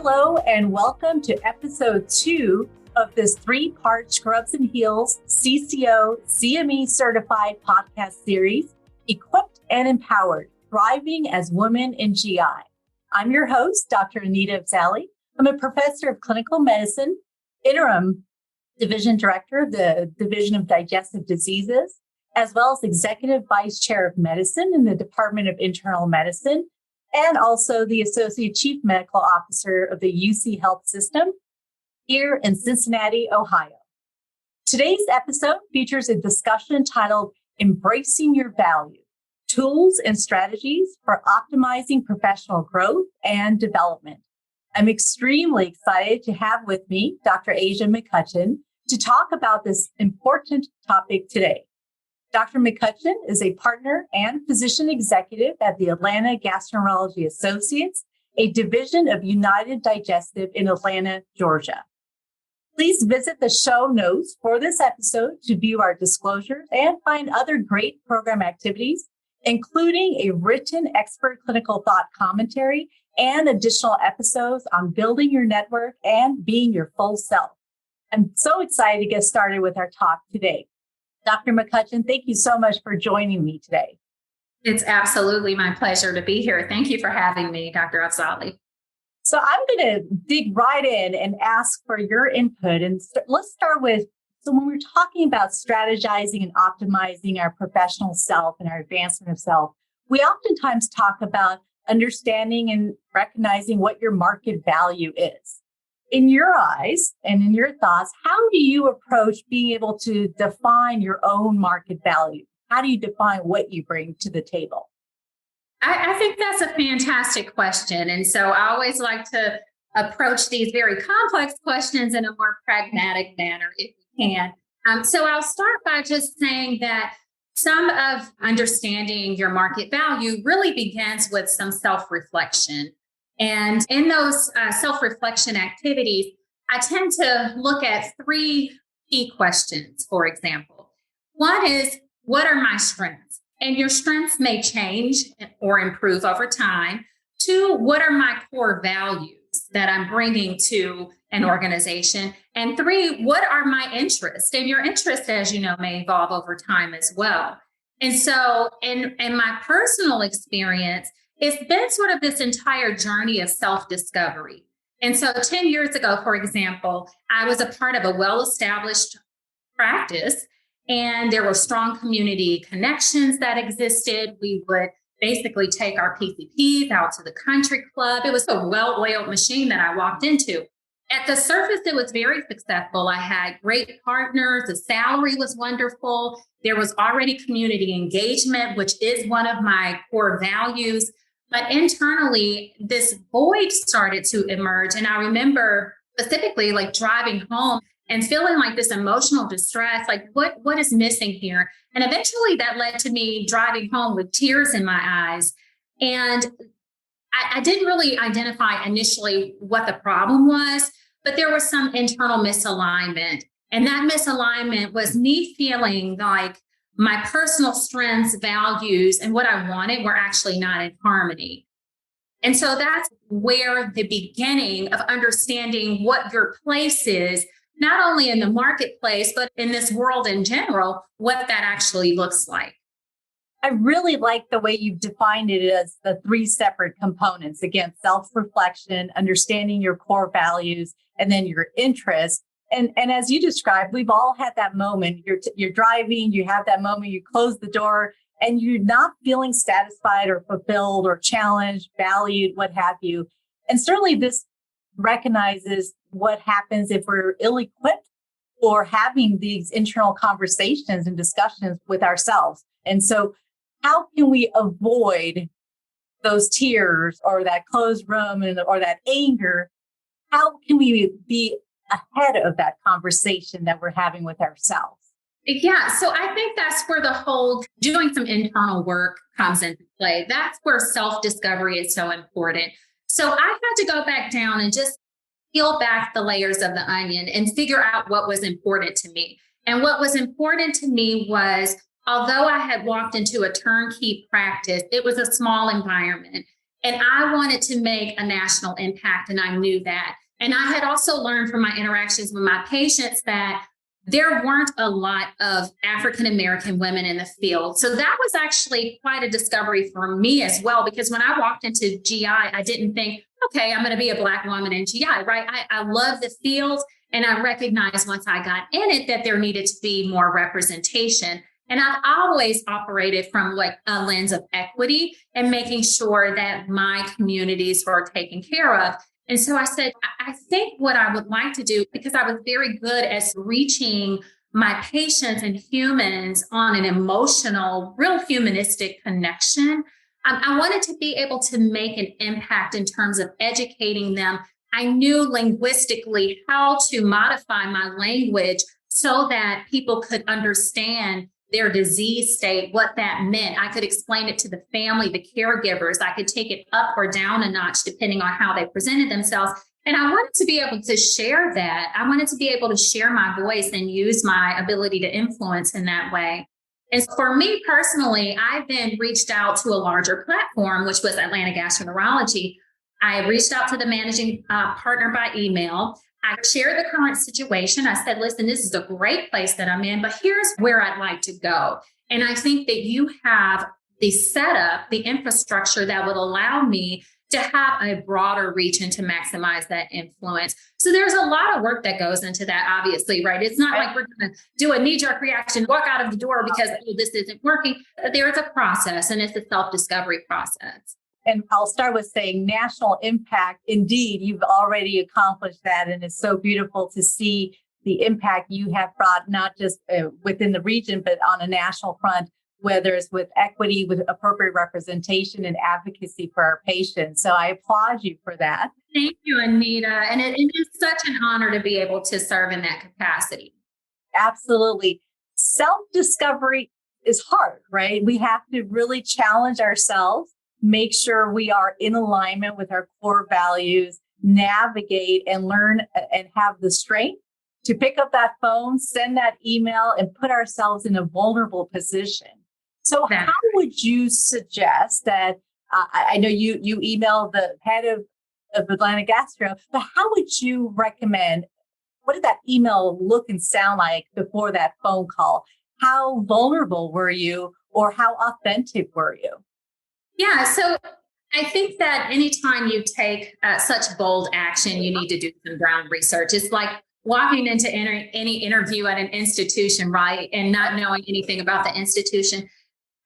Hello, and welcome to episode 2 of this 3-part Scrubs and Heels CCO CME certified podcast series, Equipped and Empowered, Thriving as Women in GI. I'm your host, Dr. Anita Afzali. I'm a professor of clinical medicine, interim division director of the Division of Digestive Diseases, as well as executive vice chair of medicine in the Department of Internal Medicine, and also the Associate Chief Medical Officer of the UC Health System here in Cincinnati, Ohio. Today's episode features a discussion titled Embracing Your Value, Tools and Strategies for Optimizing Professional Growth and Development. I'm extremely excited to have with me Dr. Aja McCutchen to talk about this important topic today. Dr. McCutchen is a partner and physician executive at the Atlanta Gastroenterology Associates, a division of United Digestive in Atlanta, Georgia. Please visit the show notes for this episode to view our disclosures and find other great program activities, including a written expert clinical thought commentary and additional episodes on building your network and being your full self. I'm so excited to get started with our talk today. Dr. McCutchen, thank you so much for joining me today. It's absolutely my pleasure to be here. Thank you for having me, Dr. Afzali. So I'm going to dig right in and ask for your input. And let's start with, so when we're talking about strategizing and optimizing our professional self and our advancement of self, we oftentimes talk about understanding and recognizing what your market value is. In your eyes and in your thoughts, how do you approach being able to define your own market value? How do you define what you bring to the table? I think that's a fantastic question. And so I always like to approach these very complex questions in a more pragmatic manner if we can. So I'll start by just saying that some of understanding your market value really begins with some self-reflection. And in those self-reflection activities, I tend to look at 3 key questions, for example. One is, what are my strengths? And your strengths may change or improve over time. 2, what are my core values that I'm bringing to an organization? And 3, what are my interests? And your interests, as you know, may evolve over time as well. And so in my personal experience, it's been sort of this entire journey of self-discovery. And so 10 years ago, for example, I was a part of a well-established practice, and there were strong community connections that existed. We would basically take our PCPs out to the country club. It was a well-oiled machine that I walked into. At the surface, it was very successful. I had great partners. The salary was wonderful. There was already community engagement, which is one of my core values. But internally, this void started to emerge. And I remember specifically like driving home and feeling like this emotional distress, like what is missing here? And eventually that led to me driving home with tears in my eyes. And I didn't really identify initially what the problem was, but there was some internal misalignment. And that misalignment was me feeling like my personal strengths, values, and what I wanted were actually not in harmony. And so that's where the beginning of understanding what your place is, not only in the marketplace, but in this world in general, what that actually looks like. I really like the way you've defined it as the 3 separate components. Again, self-reflection, understanding your core values, and then your interests. And as you described, we've all had that moment. You're driving, you have that moment, you close the door, and you're not feeling satisfied or fulfilled or challenged, valued, what have you. And certainly this recognizes what happens if we're ill-equipped or having these internal conversations and discussions with ourselves. And so how can we avoid those tears or that closed room or that anger? How can we be ahead of that conversation that we're having with ourselves? Yeah, so I think that's where the whole doing some internal work comes into play. That's where self-discovery is so important. So I had to go back down and just peel back the layers of the onion and figure out what was important to me. And what was important to me was, although I had walked into a turnkey practice, it was a small environment. And I wanted to make a national impact, and I knew that. And I had also learned from my interactions with my patients that there weren't a lot of African-American women in the field. So that was actually quite a discovery for me as well, because when I walked into GI, I didn't think, okay, I'm going to be a Black woman in GI, right? I love the field. And I recognized once I got in it that there needed to be more representation. And I've always operated from like a lens of equity and making sure that my communities were taken care of. And so I said, I think what I would like to do, because I was very good at reaching my patients and humans on an emotional, real humanistic connection. I wanted to be able to make an impact in terms of educating them. I knew linguistically how to modify my language so that people could understand their disease state, what that meant. I could explain it to the family, the caregivers. I could take it up or down a notch depending on how they presented themselves. And I wanted to be able to share that. I wanted to be able to share my voice and use my ability to influence in that way. And for me personally, I then reached out to a larger platform, which was Atlanta Gastroenterology. I reached out to the managing partner by email. I shared the current situation. I said, listen, this is a great place that I'm in, but here's where I'd like to go. And I think that you have the setup, the infrastructure that would allow me to have a broader reach and to maximize that influence. So there's a lot of work that goes into that, obviously, right? It's not like we're going to do a knee-jerk reaction, walk out of the door because this isn't working. There is a process, and it's a self-discovery process. And I'll start with saying national impact. Indeed, you've already accomplished that. And it's so beautiful to see the impact you have brought, not just within the region, but on a national front, whether it's with equity, with appropriate representation and advocacy for our patients. So I applaud you for that. Thank you, Anita. And it is such an honor to be able to serve in that capacity. Absolutely. Self-discovery is hard, right? We have to really challenge ourselves, make sure we are in alignment with our core values, navigate and learn and have the strength to pick up that phone, send that email, and put ourselves in a vulnerable position. So how would you suggest that, I know you emailed the head of Atlanta Gastro, but how would you recommend, what did that email look and sound like before that phone call? How vulnerable were you, or how authentic were you? Yeah, so I think that anytime you take such bold action, you need to do some ground research. It's like walking into any interview at an institution, right, and not knowing anything about the institution.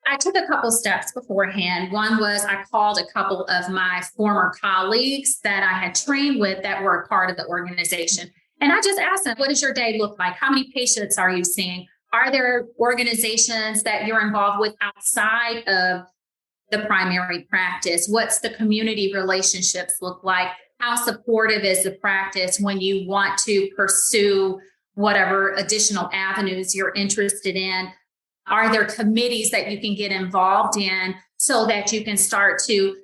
I took a couple steps beforehand. One was I called a couple of my former colleagues that I had trained with that were a part of the organization. And I just asked them, what does your day look like? How many patients are you seeing? Are there organizations that you're involved with outside of the primary practice? What's the community relationships look like? How supportive is the practice when you want to pursue whatever additional avenues you're interested in? Are there committees that you can get involved in so that you can start to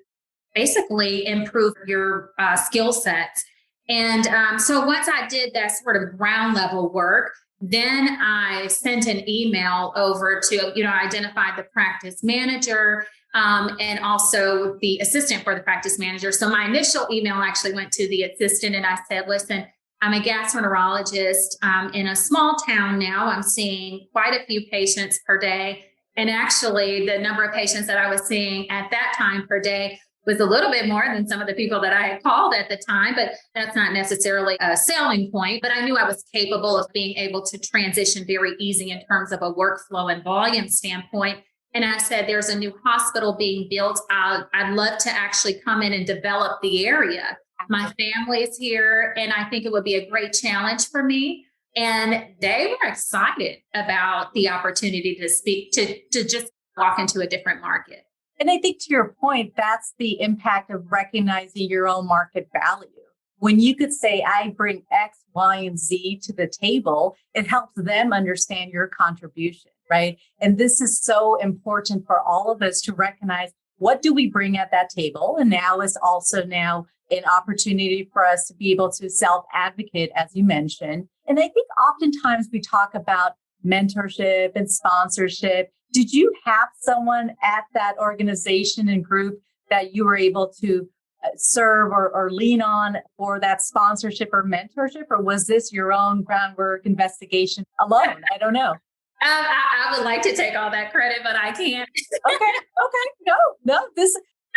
basically improve your skill sets? And so once I did that sort of ground level work, then I sent an email over to, identify the practice manager and also the assistant for the practice manager. So my initial email actually went to the assistant, and I said, listen, I'm a gastroenterologist in a small town now. I'm seeing quite a few patients per day. And actually, the number of patients that I was seeing at that time per day was a little bit more than some of the people that I had called at the time, but that's not necessarily a selling point. But I knew I was capable of being able to transition very easy in terms of a workflow and volume standpoint. And I said, there's a new hospital being built. I'd love to actually come in and develop the area. My family's here, and I think it would be a great challenge for me. And they were excited about the opportunity to speak, to just walk into a different market. And I think to your point, that's the impact of recognizing your own market value. When you could say, I bring X, Y, and Z to the table, it helps them understand your contribution, right? And this is so important for all of us to recognize, what do we bring at that table? And now is also now an opportunity for us to be able to self-advocate, as you mentioned. And I think oftentimes we talk about mentorship and sponsorship. Did you have someone at that organization and group that you were able to serve or lean on for that sponsorship or mentorship? Or was this your own groundwork investigation alone? I don't know. I would like to take all that credit, but I can't. Okay. No,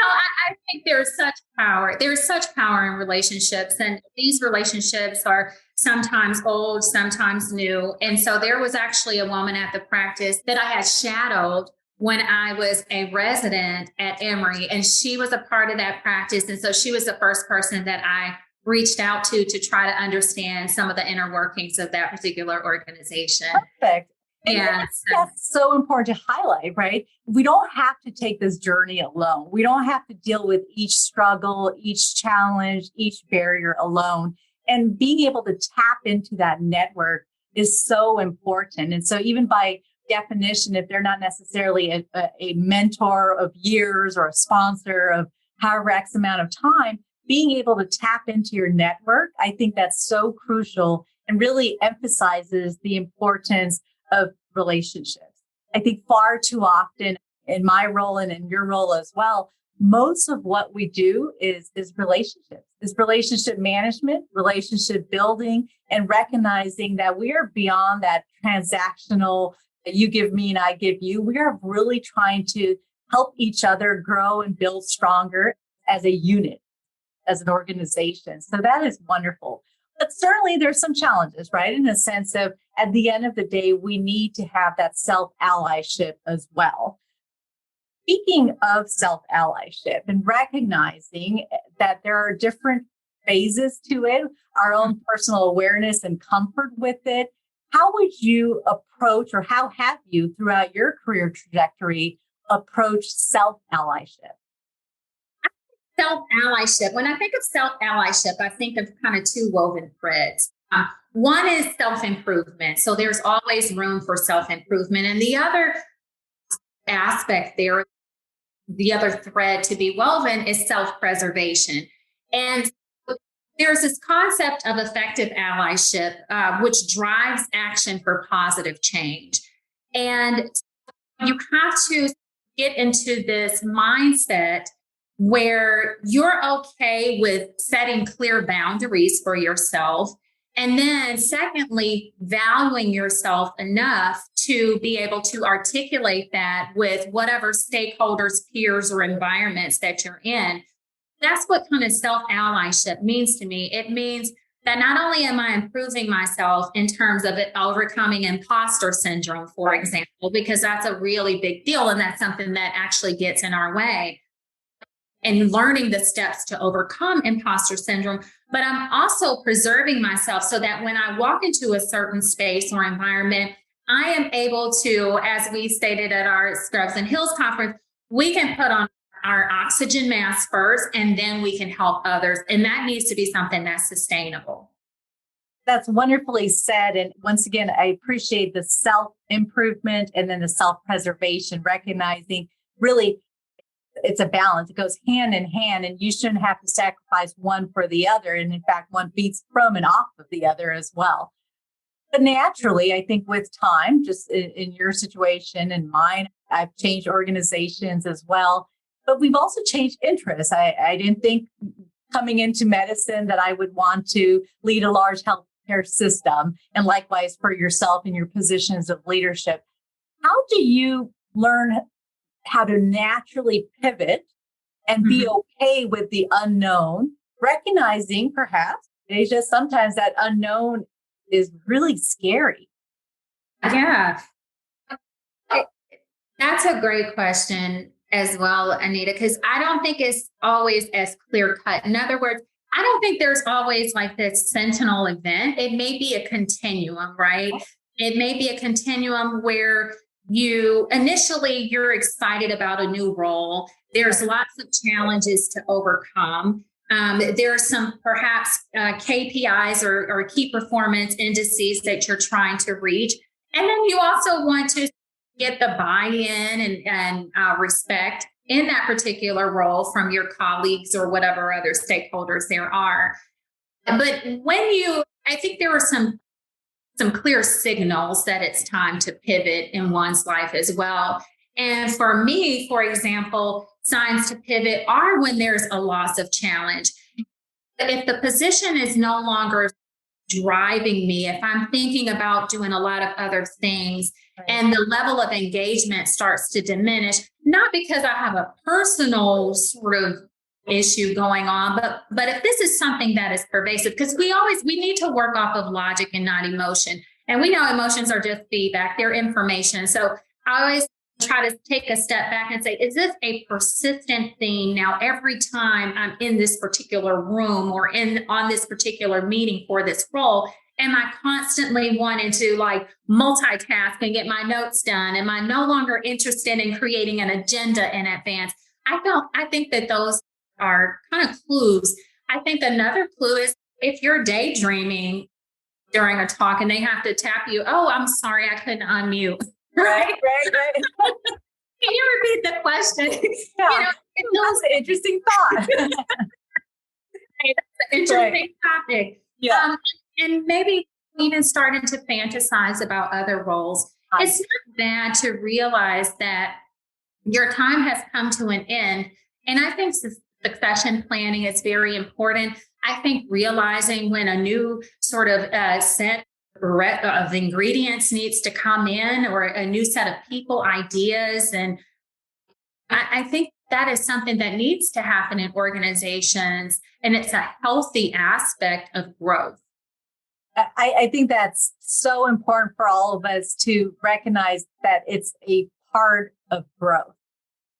I think there's such power. There's such power in relationships, and these relationships are sometimes old, sometimes new. And so there was actually a woman at the practice that I had shadowed when I was a resident at Emory, and she was a part of that practice. And so she was the first person that I reached out to try to understand some of the inner workings of that particular organization. Perfect. And yeah, that's so important to highlight, right? We don't have to take this journey alone. We don't have to deal with each struggle, each challenge, each barrier alone. And being able to tap into that network is so important. And so even by definition, if they're not necessarily a mentor of years or a sponsor of however X amount of time, being able to tap into your network, I think that's so crucial and really emphasizes the importance of relationships. I think far too often in my role and in your role as well, most of what we do is relationships, is relationship management, relationship building, and recognizing that we are beyond that transactional, you give me and I give you. We are really trying to help each other grow and build stronger as a unit, as an organization. So that is wonderful. But certainly there's some challenges, right? In the sense of at the end of the day, we need to have that self-allyship as well. Speaking of self-allyship and recognizing that there are different phases to it, our own personal awareness and comfort with it, how would you approach, or how have you throughout your career trajectory approached self-allyship? Self-allyship. When I think of self-allyship, I think of kind of two woven threads. One is self-improvement. So there's always room for self-improvement. And the other aspect there, the other thread to be woven is self-preservation. And there's this concept of effective allyship, which drives action for positive change. And you have to get into this mindset where you're okay with setting clear boundaries for yourself. And then secondly, valuing yourself enough to be able to articulate that with whatever stakeholders, peers, or environments that you're in. That's what kind of self-allyship means to me. It means that not only am I improving myself in terms of it overcoming imposter syndrome, for example, because that's a really big deal. And that's something that actually gets in our way, and learning the steps to overcome imposter syndrome. But I'm also preserving myself so that when I walk into a certain space or environment, I am able to, as we stated at our Scrubs and Heels conference, we can put on our oxygen mask first, and then we can help others. And that needs to be something that's sustainable. That's wonderfully said. And once again, I appreciate the self-improvement and then the self-preservation, recognizing really it's a balance. It goes hand in hand, and you shouldn't have to sacrifice one for the other. And in fact, one feeds from and off of the other as well. But naturally, I think with time, just in your situation and mine, I've changed organizations as well. But we've also changed interests. I didn't think coming into medicine that I would want to lead a large healthcare system. And likewise for yourself in your positions of leadership. How do you learn how to naturally pivot and be okay with the unknown, recognizing perhaps, Aja, sometimes that unknown is really scary? Yeah, that's a great question as well, Anita, because I don't think it's always as clear cut. In other words, I don't think there's always like this sentinel event. It may be a continuum, right? It may be a continuum where you're excited about a new role. There's lots of challenges to overcome. There are some perhaps KPIs or key performance indices that you're trying to reach. And then you also want to get the buy-in and respect in that particular role from your colleagues or whatever other stakeholders there are. But I think there are some clear signals that it's time to pivot in one's life as well. And for me, for example, signs to pivot are when there's a loss of challenge. If the position is no longer driving me, if I'm thinking about doing a lot of other things and the level of engagement starts to diminish, not because I have a personal sort of issue going on, but if this is something that is pervasive, because we need to work off of logic and not emotion. And we know emotions are just feedback, they're information. So I always try to take a step back and say, is this a persistent theme now every time I'm in this particular room or on this particular meeting for this role? Am I constantly wanting to like multitask and get my notes done? Am I no longer interested in creating an agenda in advance? I think that those are kind of clues. I think another clue is if you're daydreaming during a talk and they have to tap you, oh, I'm sorry, I couldn't unmute. Right. Can you repeat the question? Yeah. That's an interesting thought. That's an interesting topic. Yeah. And maybe even starting to fantasize about other roles. It's not bad to realize that your time has come to an end. And I think succession planning is very important. I think realizing when a new sort of set of ingredients needs to come in, or a new set of people, ideas. And I think that is something that needs to happen in organizations. And it's a healthy aspect of growth. I think that's so important for all of us to recognize that it's a part of growth.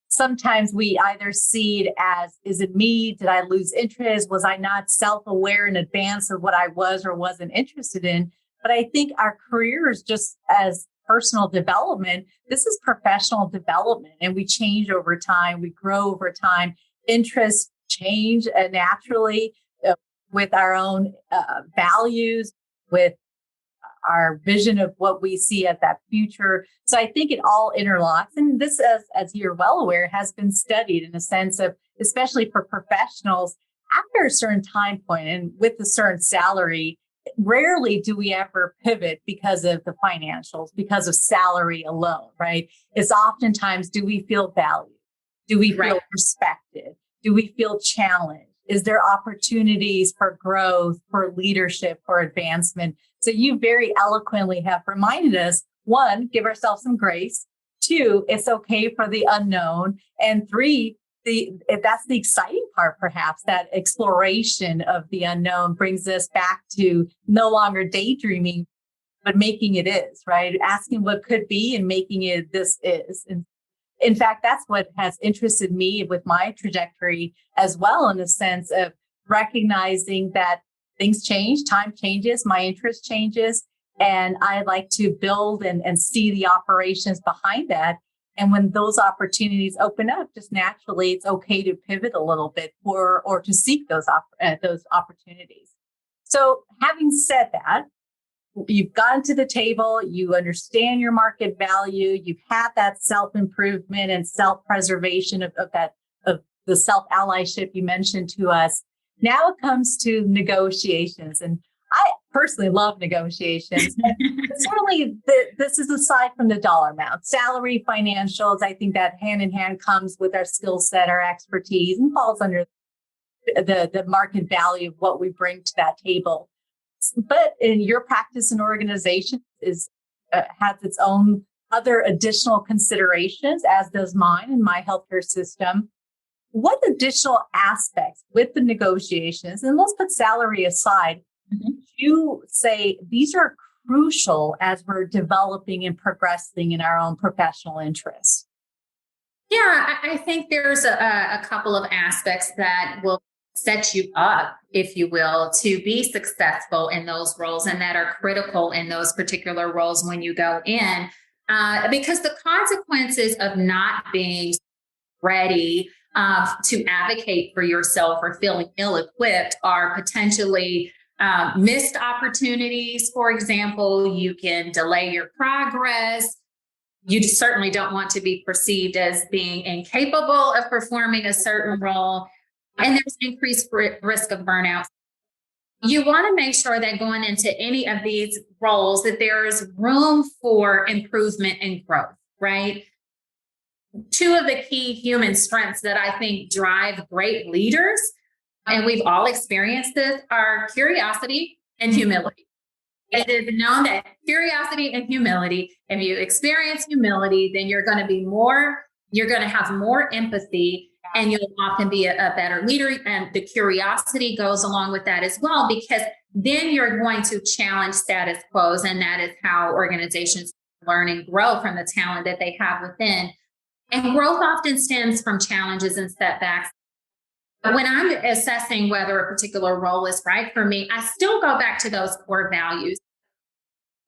Sometimes we either see it as, is it me? Did I lose interest? Was I not self-aware in advance of what I was or wasn't interested in? But I think our careers, just as personal development, this is professional development, and we change over time. We grow over time. Interests change naturally with our own values, with our vision of what we see as that future. So I think it all interlocks. And this, as you're well aware, has been studied in a sense of, especially for professionals, after a certain time point and with a certain salary, rarely do we ever pivot because of the financials, because of salary alone, right? It's oftentimes, do we feel valued? Do we feel respected? Do we feel challenged? Is there opportunities for growth, for leadership, for advancement? So you very eloquently have reminded us, one, give ourselves some grace. Two, it's okay for the unknown. And three, that's the exciting part, perhaps, that exploration of the unknown brings us back to no longer daydreaming, but making it is, right? Asking what could be and making it this is. And in fact, that's what has interested me with my trajectory as well, in the sense of recognizing that things change, time changes, my interest changes, and I like to build and see the operations behind that. And when those opportunities open up, just naturally, it's okay to pivot a little bit or to seek those opportunities. So having said that, you've gotten to the table, you understand your market value, you've had that self-improvement and self-preservation of the self-allyship you mentioned to us. Now it comes to negotiations. And I personally love negotiations. Certainly, this is aside from the dollar amount, salary, financials. I think that hand in hand comes with our skill set, our expertise, and falls under the market value of what we bring to that table. But in your practice and organization has its own other additional considerations, as does mine and my healthcare system. What additional aspects with the negotiations, and let's put salary aside, you say these are crucial as we're developing and progressing in our own professional interests? Yeah, I think there's a couple of aspects that will set you up, if you will, to be successful in those roles and that are critical in those particular roles when you go in. Because the consequences of not being ready to advocate for yourself or feeling ill-equipped are potentially missed opportunities. For example, you can delay your progress. You certainly don't want to be perceived as being incapable of performing a certain role. And there's increased risk of burnout. You want to make sure that going into any of these roles, that there is room for improvement and growth, right? two of the key human strengths that I think drive great leaders, and we've all experienced this, are curiosity and humility. It is known that curiosity and humility, if you experience humility, then you're going to have more empathy, and you'll often be a better leader. And the curiosity goes along with that as well, because then you're going to challenge status quos. And that is how organizations learn and grow from the talent that they have within. And growth often stems from challenges and setbacks. When I'm assessing whether a particular role is right for me, I still go back to those core values.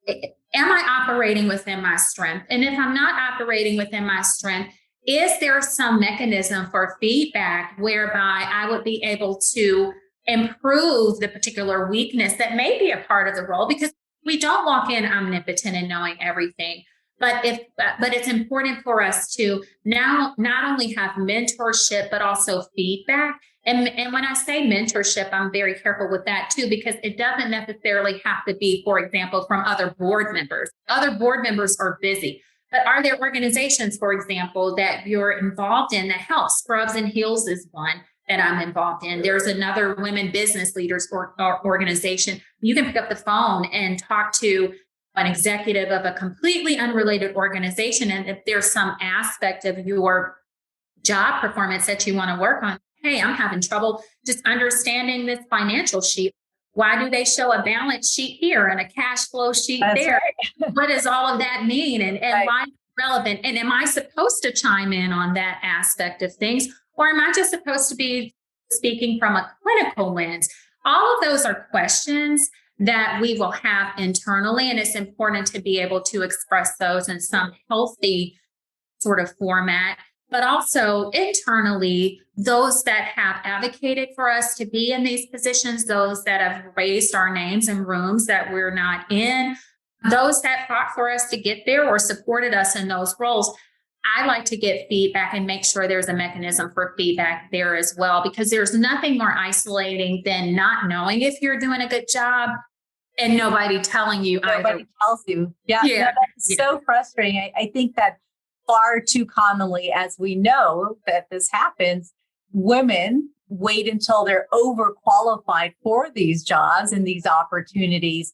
Am I operating within my strength? And if I'm not operating within my strength, is there some mechanism for feedback whereby I would be able to improve the particular weakness that may be a part of the role? Because we don't walk in omnipotent and knowing everything. But it's important for us to now not only have mentorship, but also feedback. And when I say mentorship, I'm very careful with that too, because it doesn't necessarily have to be, for example, from other board members. Other board members are busy. But are there organizations, for example, that you're involved in that help? Scrubs and Heels is one that I'm involved in. There's another women business leaders organization. You can pick up the phone and talk to an executive of a completely unrelated organization. And if there's some aspect of your job performance that you want to work on, hey, I'm having trouble just understanding this financial sheet. Why do they show a balance sheet here and a cash flow sheet there? Right. What does all of that mean? And right. Why is it relevant? And am I supposed to chime in on that aspect of things? Or am I just supposed to be speaking from a clinical lens? All of those are questions that we will have internally. And it's important to be able to express those in some healthy sort of format. But also internally, those that have advocated for us to be in these positions, those that have raised our names in rooms that we're not in, those that fought for us to get there or supported us in those roles. I like to get feedback and make sure there's a mechanism for feedback there as well, because there's nothing more isolating than not knowing if you're doing a good job and nobody telling you. Nobody tells you. Yeah. No, that's so frustrating. I think that far too commonly, as we know that this happens, women wait until they're overqualified for these jobs and these opportunities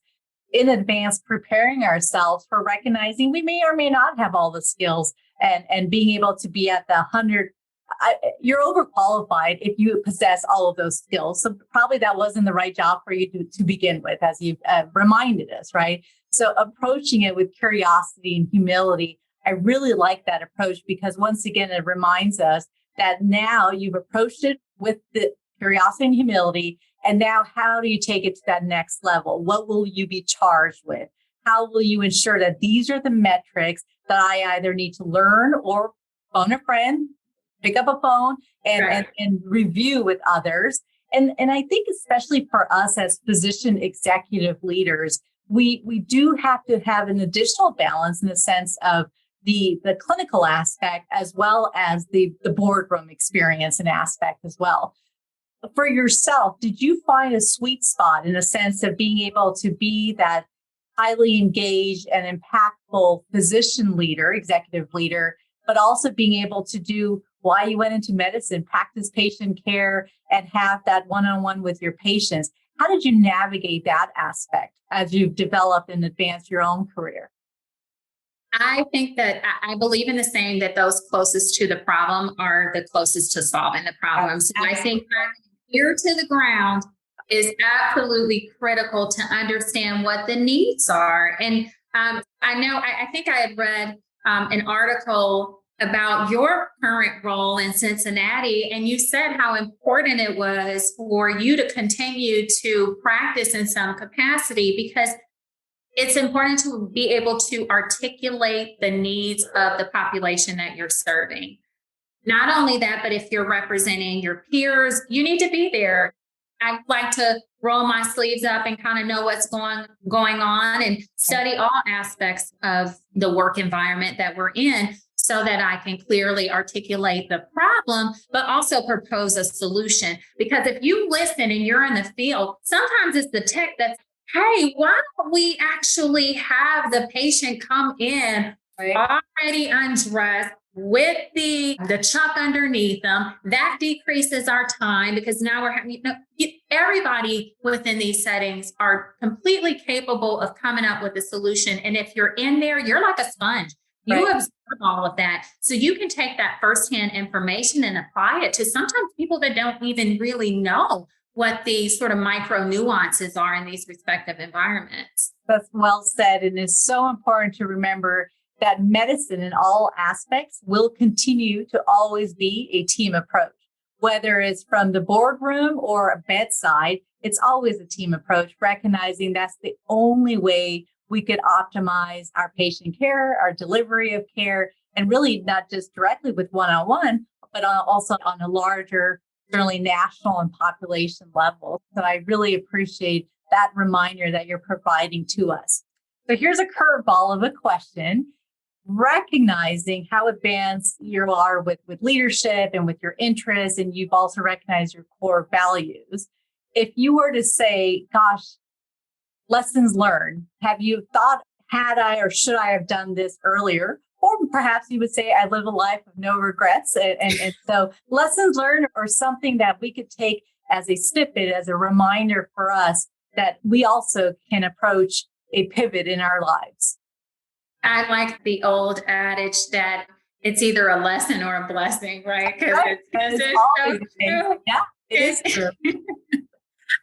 in advance, preparing ourselves for recognizing we may or may not have all the skills and being able to be at the 100. You're overqualified if you possess all of those skills. So probably that wasn't the right job for you to begin with, as you've reminded us, right? So approaching it with curiosity and humility, I really like that approach, because once again, it reminds us that now you've approached it with the curiosity and humility. And now how do you take it to that next level? What will you be charged with? How will you ensure that these are the metrics that I either need to learn or phone a friend, pick up a phone and review with others? And I think especially for us as physician executive leaders, we do have to have an additional balance in the sense of the clinical aspect as well as the boardroom experience and aspect as well. For yourself, did you find a sweet spot in a sense of being able to be that highly engaged and impactful physician leader, executive leader, but also being able to do why you went into medicine, practice patient care, and have that one-on-one with your patients? How did you navigate that aspect as you've developed and advanced your own career? I think that I believe in the saying that those closest to the problem are the closest to solving the problem. So I think that ear to the ground is absolutely critical to understand what the needs are. And I think I had read an article about your current role in Cincinnati, and you said how important it was for you to continue to practice in some capacity, because it's important to be able to articulate the needs of the population that you're serving. Not only that, but if you're representing your peers, you need to be there. I like to roll my sleeves up and kind of know what's going on and study all aspects of the work environment that we're in, so that I can clearly articulate the problem, but also propose a solution. Because if you listen and you're in the field, sometimes it's the tech that's, hey, why don't we actually have the patient come in already undressed, with the chuck underneath them. That decreases our time because now we're having, everybody within these settings are completely capable of coming up with a solution. And if you're in there, you're like a sponge. You absorb all of that. So you can take that firsthand information and apply it to sometimes people that don't even really know what the sort of micro nuances are in these respective environments. That's well said. And it's so important to remember that medicine in all aspects will continue to always be a team approach. Whether it's from the boardroom or a bedside, it's always a team approach, recognizing that's the only way we could optimize our patient care, our delivery of care, and really not just directly with one-on-one, but also on a larger, certainly national and population level. So I really appreciate that reminder that you're providing to us. So here's a curveball of a question. Recognizing how advanced you are with leadership and with your interests, and you've also recognized your core values. If you were to say, gosh, lessons learned, have you thought, had I or should I have done this earlier? Or perhaps you would say, I live a life of no regrets. And so lessons learned are something that we could take as a snippet, as a reminder for us that we also can approach a pivot in our lives. I like the old adage that it's either a lesson or a blessing, right? Because it's so true. Yeah, it is true.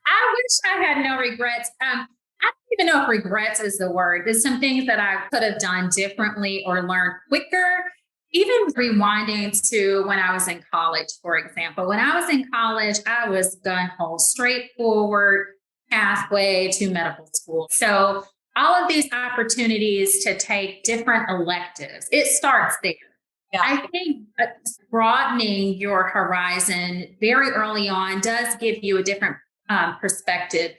I wish I had no regrets. I don't even know if regrets is the word. There's some things that I could have done differently or learned quicker. Even rewinding to when I was in college, for example. When I was in college, I was gun-ho, straightforward pathway to medical school. So all of these opportunities to take different electives, it starts there. Yeah. I think broadening your horizon very early on does give you a different perspective.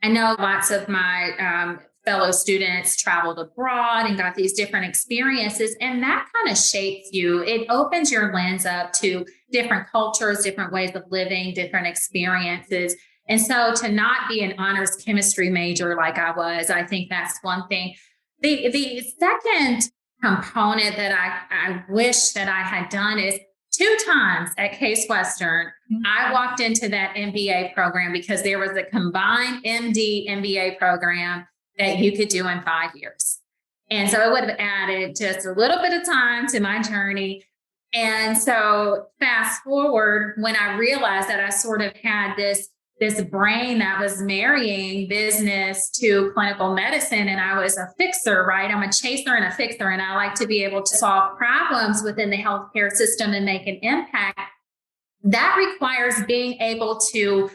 I know lots of my fellow students traveled abroad and got these different experiences, and that kind of shapes you. It opens your lens up to different cultures, different ways of living, different experiences. And so to not be an honors chemistry major like I was, I think that's one thing. The second component that I wish that I had done is 2 times at Case Western, I walked into that MBA program because there was a combined MD MBA program that you could do in 5 years. And so it would have added just a little bit of time to my journey. And so fast forward, when I realized that I sort of had this brain that was marrying business to clinical medicine, and I was a fixer, right? I'm a chaser and a fixer, and I like to be able to solve problems within the healthcare system and make an impact. That requires being able to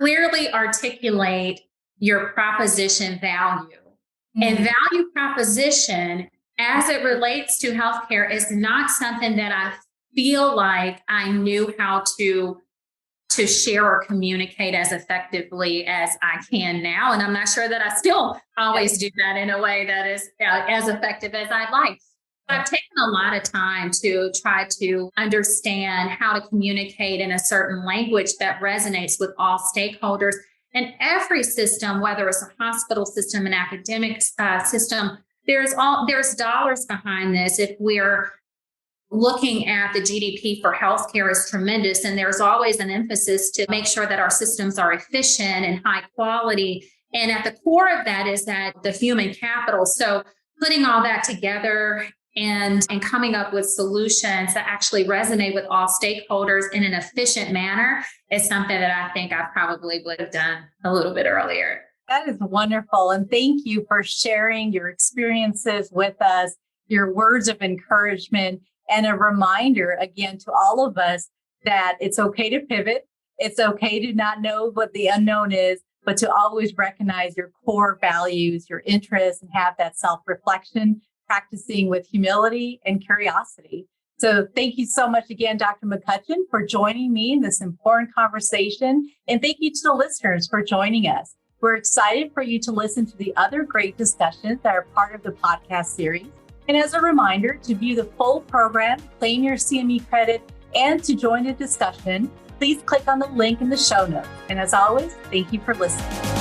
clearly articulate your proposition value. And value proposition, as it relates to healthcare, is not something that I feel like I knew how to share or communicate as effectively as I can now. And I'm not sure that I still always do that in a way that is as effective as I'd like. I've taken a lot of time to try to understand how to communicate in a certain language that resonates with all stakeholders. And every system, whether it's a hospital system, an academic system, there's dollars behind this. If we're looking at the GDP for healthcare is tremendous, and there's always an emphasis to make sure that our systems are efficient and high quality. And at the core of that is that the human capital. So putting all that together and coming up with solutions that actually resonate with all stakeholders in an efficient manner is something that I think I probably would have done a little bit earlier. That is wonderful. And thank you for sharing your experiences with us, your words of encouragement, and a reminder again to all of us that it's okay to pivot. It's okay to not know what the unknown is, but to always recognize your core values, your interests, and have that self-reflection, practicing with humility and curiosity. So thank you so much again, Dr. McCutchen, for joining me in this important conversation. And thank you to the listeners for joining us. We're excited for you to listen to the other great discussions that are part of the podcast series. And as a reminder, to view the full program, claim your CME credit, and to join the discussion, please click on the link in the show notes. And as always, thank you for listening.